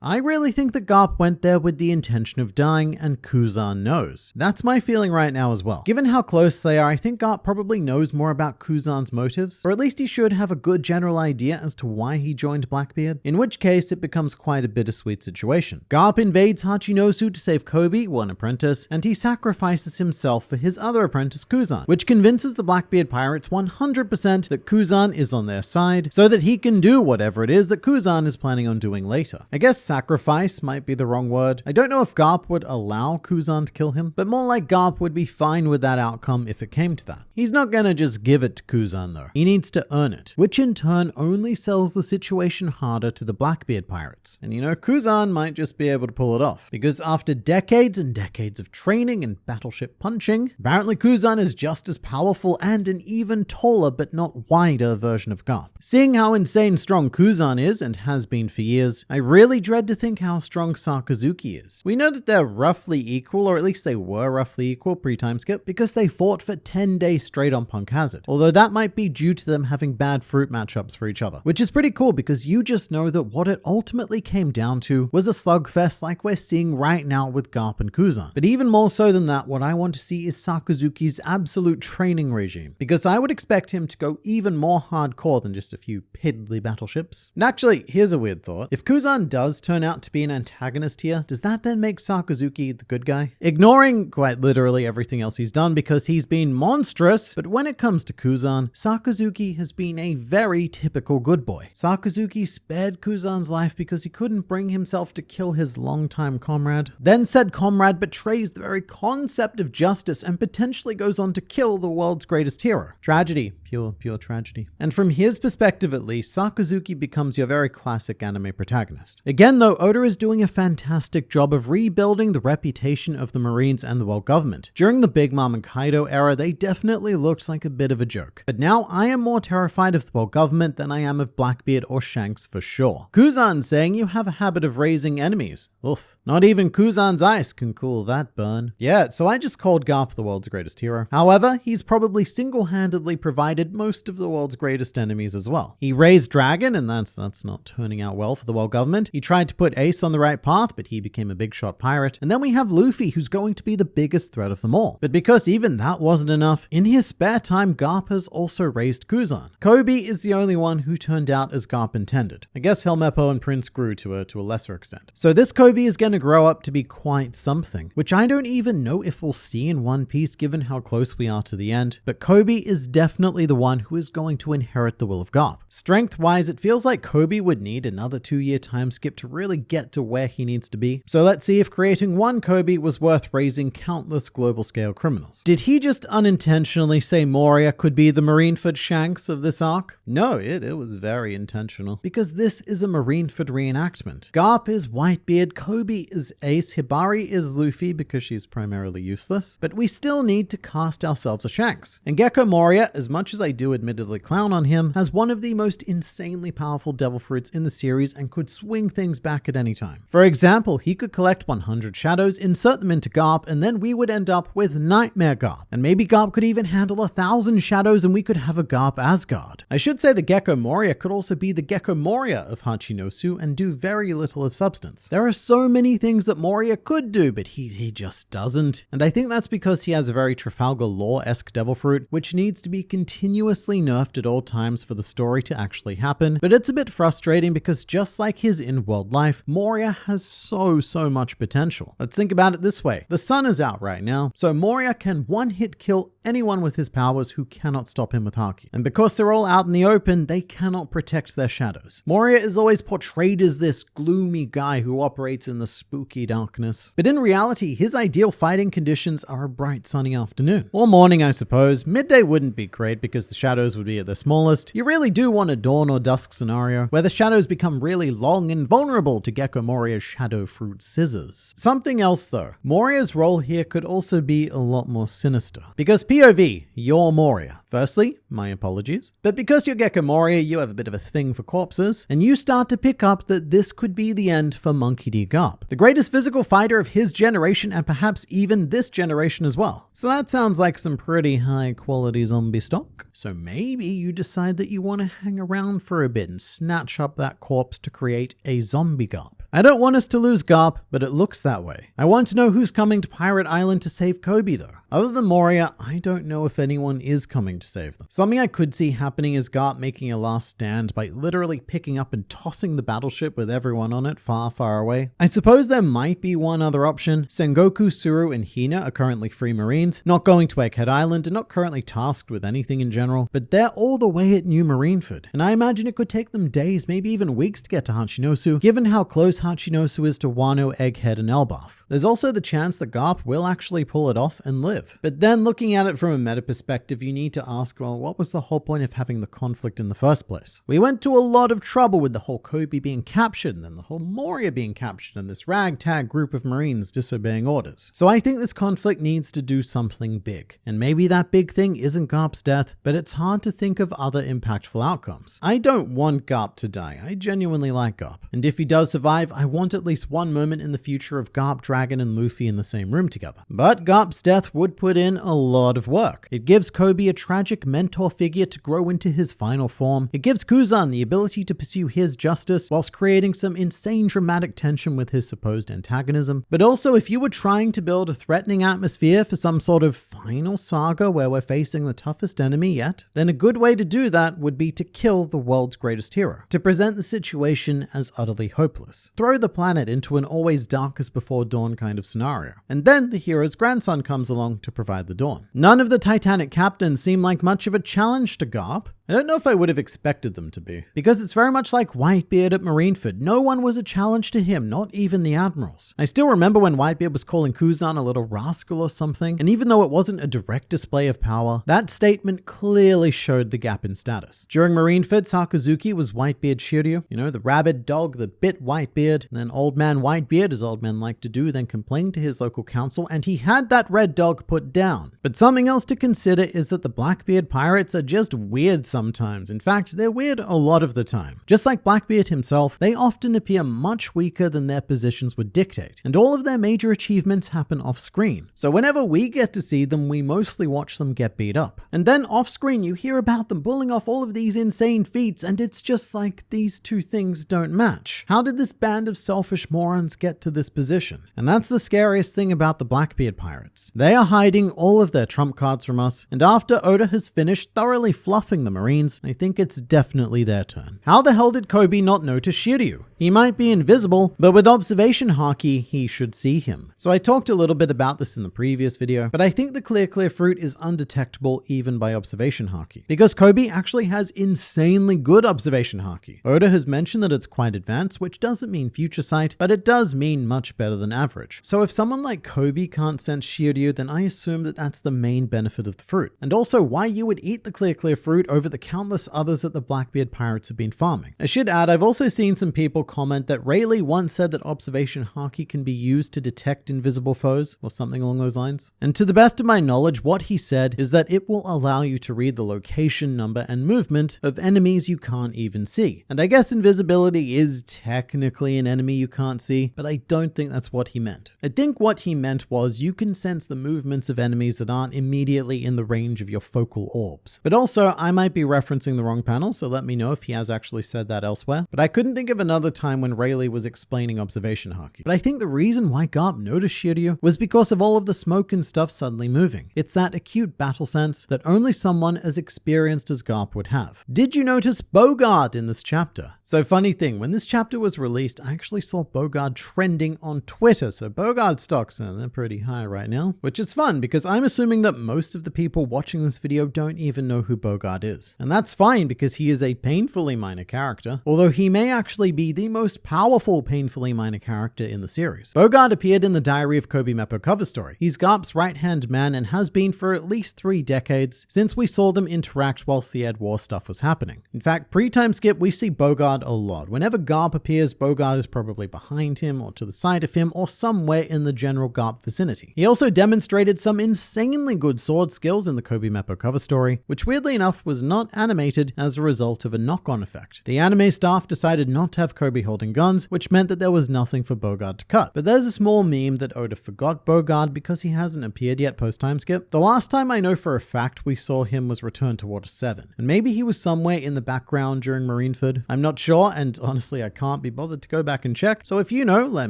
I really think that Garp went there with the intention of dying, and Kuzan knows. That's my feeling right now as well. Given how close they are, I think Garp probably knows more about Kuzan's motives, or at least he should have a good general idea as to why he joined Blackbeard, in which case it becomes quite a bittersweet situation. Garp invades Hachinosu to save Kobe, one apprentice, and he sacrifices himself for his other apprentice Kuzan, which convinces the Blackbeard pirates 100% that Kuzan is on their side, so that he can do whatever it is that Kuzan is planning on doing later. I guess sacrifice might be the wrong word. I don't know if Garp would allow Kuzan to kill him, but more like Garp would be fine with that outcome if it came to that. He's not gonna just give it to Kuzan though. He needs to earn it, which in turn only sells the situation harder to the Blackbeard pirates. And you know, Kuzan might just be able to pull it off, because after decades and decades of training and battleship punching, apparently Kuzan is just as powerful and an even taller but not wider version of Garp. Seeing how insane strong Kuzan is and has been for years, I really dread to think how strong Sakazuki is. We know that they're roughly equal, or at least they were roughly equal pre-time skip, because they fought for 10 days straight on Punk Hazard. Although that might be due to them having bad fruit matchups for each other, which is pretty cool because you just know that what it ultimately came down to was a slugfest like we're seeing right now with Garp and Kuzan. But even more so than that, what I want to see is Sakazuki's absolute training regime, because I would expect him to go even more hardcore than just a few piddly battleships. And actually, here's a weird thought. If Kuzan does turn out to be an antagonist here, does that then make Sakazuki the good guy? Ignoring quite literally everything else he's done because he's been monstrous, but when it comes to Kuzan, Sakazuki has been a very typical good boy. Sakazuki spared Kuzan's life because he couldn't bring himself to kill his longtime comrade. Then said comrade betrays the very concept of justice and potentially goes on to kill the world's greatest hero. Tragedy. Pure tragedy. And from his perspective at least, Sakazuki becomes your very classic anime protagonist. Again though, Oda is doing a fantastic job of rebuilding the reputation of the Marines and the world government. During the Big Mom and Kaido era, they definitely looked like a bit of a joke. But now I am more terrified of the world government than I am of Blackbeard or Shanks for sure. Kuzan saying you have a habit of raising enemies. Oof. Not even Kuzan's ice can cool that burn. Yeah, so I just called Garp the world's greatest hero. However, he's probably single-handedly provided most of the world's greatest enemies as well. He raised Dragon, and that's not turning out well for the world government. He tried to put Ace on the right path, but he became a big shot pirate. And then we have Luffy, who's going to be the biggest threat of them all. But because even that wasn't enough, in his spare time, Garp has also raised Kuzan. Kobe is the only one who turned out as Garp intended. I guess Helmeppo and Prince grew to a lesser extent. So this Kobe is going to grow up to be quite something, which I don't even know if we'll see in One Piece given how close we are to the end. But Kobe is definitely the one who is going to inherit the will of Garp. Strength-wise, it feels like Kobe would need another 2-year time skip to really get to where he needs to be. So let's see if creating one Kobe was worth raising countless global-scale criminals. Did he just unintentionally say Moria could be the Marineford Shanks of this arc? No, it was very intentional. Because this is a Marineford reenactment. Garp is Whitebeard, Kobe is Ace, Hibari is Luffy because she's primarily useless. But we still need to cast ourselves a Shanks. And Gecko Moria, as much as I do admittedly clown on him, has one of the most insanely powerful devil fruits in the series and could swing things back at any time. For example, he could collect 100 shadows, insert them into Garp, and then we would end up with Nightmare Garp. And maybe Garp could even handle 1,000 shadows and we could have a Garp Asgard. I should say the Gecko Moria could also be the Gecko Moria of Hachinosu and do very little of substance. There are so many things that Moria could do, but he just doesn't. And I think that's because he has a very Trafalgar Law-esque devil fruit, which needs to be continuously nerfed at all times for the story to actually happen. But it's a bit frustrating because just like his in-world life, Moria has so much potential. Let's think about it this way. The sun is out right now, so Moria can one-hit kill anyone with his powers who cannot stop him with Haki. And because they're all out in the open, they cannot protect their shadows. Moria is always portrayed as this gloomy guy who operates in the spooky darkness. But in reality, his ideal fighting conditions are a bright sunny afternoon. Or morning, I suppose. Midday wouldn't be great because the shadows would be at their smallest. You really do want a dawn or dusk scenario where the shadows become really long and vulnerable to Gecko Moria's shadow fruit scissors. Something else though, Moria's role here could also be a lot more sinister. Because POV, you're Moria. Firstly, my apologies. But because you're Gecko Moria, you have a bit of a thing for corpses, and you start to pick up that this could be the end for Monkey D. Garp, the greatest physical fighter of his generation and perhaps even this generation as well. So that sounds like some pretty high quality zombie stock. So maybe you decide that you want to hang around for a bit and snatch up that corpse to create a zombie Garp. I don't want us to lose Garp, but it looks that way. I want to know who's coming to Pirate Island to save Kobe though. Other than Moria, I don't know if anyone is coming to save them. Something I could see happening is Garp making a last stand by literally picking up and tossing the battleship with everyone on it far, far away. I suppose there might be one other option. Sengoku, Suru, and Hina are currently free Marines, not going to Egghead Island and not currently tasked with anything in general, but they're all the way at New Marineford, and I imagine it could take them days, maybe even weeks to get to Hachinosu, given how close Hachinosu is to Wano, Egghead, and Elbaf. There's also the chance that Garp will actually pull it off and live. But then looking at it from a meta perspective, you need to ask, well, what was the whole point of having the conflict in the first place? We went to a lot of trouble with the whole Kobe being captured and then the whole Moria being captured and this ragtag group of Marines disobeying orders. So I think this conflict needs to do something big. And maybe that big thing isn't Garp's death, but it's hard to think of other impactful outcomes. I don't want Garp to die. I genuinely like Garp. And if he does survive, I want at least one moment in the future of Garp, Dragon, and Luffy in the same room together. But Garp's death would put in a lot of work. It gives Kobe a tragic mentor figure to grow into his final form. It gives Kuzan the ability to pursue his justice whilst creating some insane dramatic tension with his supposed antagonism. But also, if you were trying to build a threatening atmosphere for some sort of final saga where we're facing the toughest enemy yet, then a good way to do that would be to kill the world's greatest hero, to present the situation as utterly hopeless. Throw the planet into an always darkest before dawn kind of scenario. And then the hero's grandson comes along to provide the dawn. None of the Titanic captains seem like much of a challenge to Garp. I don't know if I would have expected them to be, because it's very much like Whitebeard at Marineford. No one was a challenge to him, not even the admirals. I still remember when Whitebeard was calling Kuzan a little rascal or something, and even though it wasn't a direct display of power, that statement clearly showed the gap in status. During Marineford, Sakazuki was Whitebeard Shiryu, the rabid dog that bit Whitebeard, and then Old Man Whitebeard, as old men like to do, then complained to his local council, and he had that red dog put down. But something else to consider is that the Blackbeard pirates are just weird sometimes. In fact, they're weird a lot of the time. Just like Blackbeard himself, they often appear much weaker than their positions would dictate, and all of their major achievements happen off-screen. So whenever we get to see them, we mostly watch them get beat up. And then off-screen, you hear about them pulling off all of these insane feats, and it's just like these two things don't match. How did this band of selfish morons get to this position? And that's the scariest thing about the Blackbeard pirates. They are hiding all of their trump cards from us, and after Oda has finished thoroughly fluffing the Marines, I think it's definitely their turn. How the hell did Kobe not notice Shiryu? He might be invisible, but with observation haki, he should see him. So I talked a little bit about this in the previous video, but I think the clear fruit is undetectable even by observation haki, because Kobe actually has insanely good observation haki. Oda has mentioned that it's quite advanced, which doesn't mean future sight, but it does mean much better than average. So if someone like Kobe can't sense Shiryu, then I assume that that's the main benefit of the fruit. And also why you would eat the clear fruit over the countless others that the Blackbeard pirates have been farming. I should add, I've also seen some people comment that Rayleigh once said that observation haki can be used to detect invisible foes, or something along those lines. And to the best of my knowledge, what he said is that it will allow you to read the location, number, and movement of enemies you can't even see. And I guess invisibility is technically an enemy you can't see, but I don't think that's what he meant. I think what he meant was you can sense the movements of enemies that aren't immediately in the range of your focal orbs. But also, I might be referencing the wrong panel, so let me know if he has actually said that elsewhere. But I couldn't think of another time when Rayleigh was explaining observation haki. But I think the reason why Garp noticed Shiryu was because of all of the smoke and stuff suddenly moving. It's that acute battle sense that only someone as experienced as Garp would have. Did you notice Bogard in this chapter? So funny thing, when this chapter was released, I actually saw Bogard trending on Twitter. So Bogard stocks, they're pretty high right now, which is fun because I'm assuming that most of the people watching this video don't even know who Bogard is. And that's fine because he is a painfully minor character, although he may actually be the most powerful painfully minor character in the series. Bogard appeared in the Diary of Kobe Meppo cover story. He's Garp's right-hand man and has been for at least 3 decades since we saw them interact whilst the Ed War stuff was happening. In fact, pre-time skip, we see Bogard a lot. Whenever Garp appears, Bogard is probably behind him or to the side of him or somewhere in the general Garp vicinity. He also demonstrated some insanely good sword skills in the Kobe Meppo cover story, which weirdly enough was not not animated as a result of a knock-on effect. The anime staff decided not to have Kobe holding guns, which meant that there was nothing for Bogard to cut. But there's a small meme that Oda forgot Bogard because he hasn't appeared yet post-time skip. The last time I know for a fact we saw him was Return to Water 7, and maybe he was somewhere in the background during Marineford. I'm not sure, and honestly I can't be bothered to go back and check, so if you know, let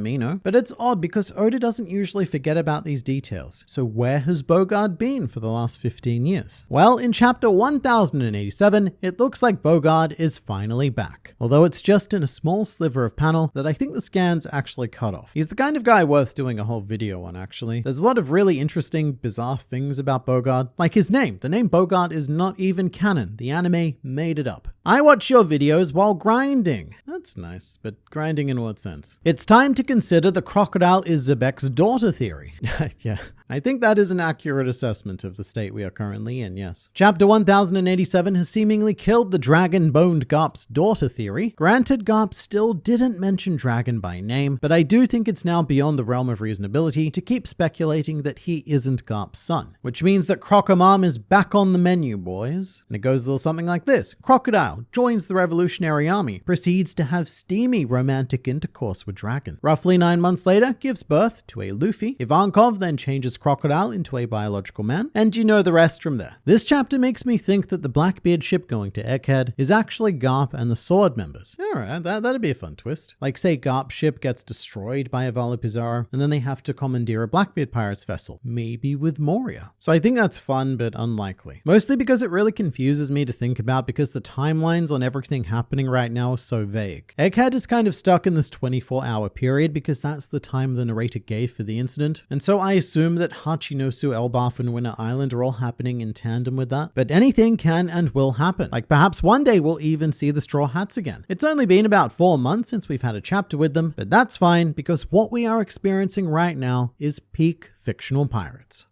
me know. But it's odd because Oda doesn't usually forget about these details. So where has Bogard been for the last 15 years? Well, in chapter 1087, it looks like Bogard is finally back. Although it's just in a small sliver of panel that I think the scans actually cut off. He's the kind of guy worth doing a whole video on, actually. There's a lot of really interesting, bizarre things about Bogard, like his name. The name Bogard is not even canon. The anime made it up. I watch your videos while grinding. That's nice, but grinding in what sense? It's time to consider the crocodile is Zebek's daughter theory. Yeah, I think that is an accurate assessment of the state we are currently in, yes. Chapter 1087 has seemingly killed the dragon-boned Garp's daughter theory. Granted, Garp still didn't mention dragon by name, but I do think it's now beyond the realm of reasonability to keep speculating that he isn't Garp's son, which means that Crocomom is back on the menu, boys. And it goes a little something like this. Crocodile joins the Revolutionary Army, proceeds to have steamy romantic intercourse with Dragon. Roughly 9 months later, gives birth to a Luffy. Ivankov then changes Crocodile into a biological man, and you know the rest from there. This chapter makes me think that the Blackbeard ship going to Egghead is actually Garp and the Sword members. Alright, that'd be a fun twist. Like say Garp's ship gets destroyed by a Vala Pizarro, and then they have to commandeer a Blackbeard pirate's vessel, maybe with Moria. So I think that's fun, but unlikely. Mostly because it really confuses me to think about because the timelines on everything happening right now are so vague. Egghead is kind of stuck in this 24-hour period because that's the time the narrator gave for the incident, and so I assume that Hachinosu, Elbaf, and Winter Island are all happening in tandem with that. But anything can and will happen. Like perhaps one day we'll even see the Straw Hats again. It's only been about 4 months since we've had a chapter with them, but that's fine because what we are experiencing right now is peak fictional pirates.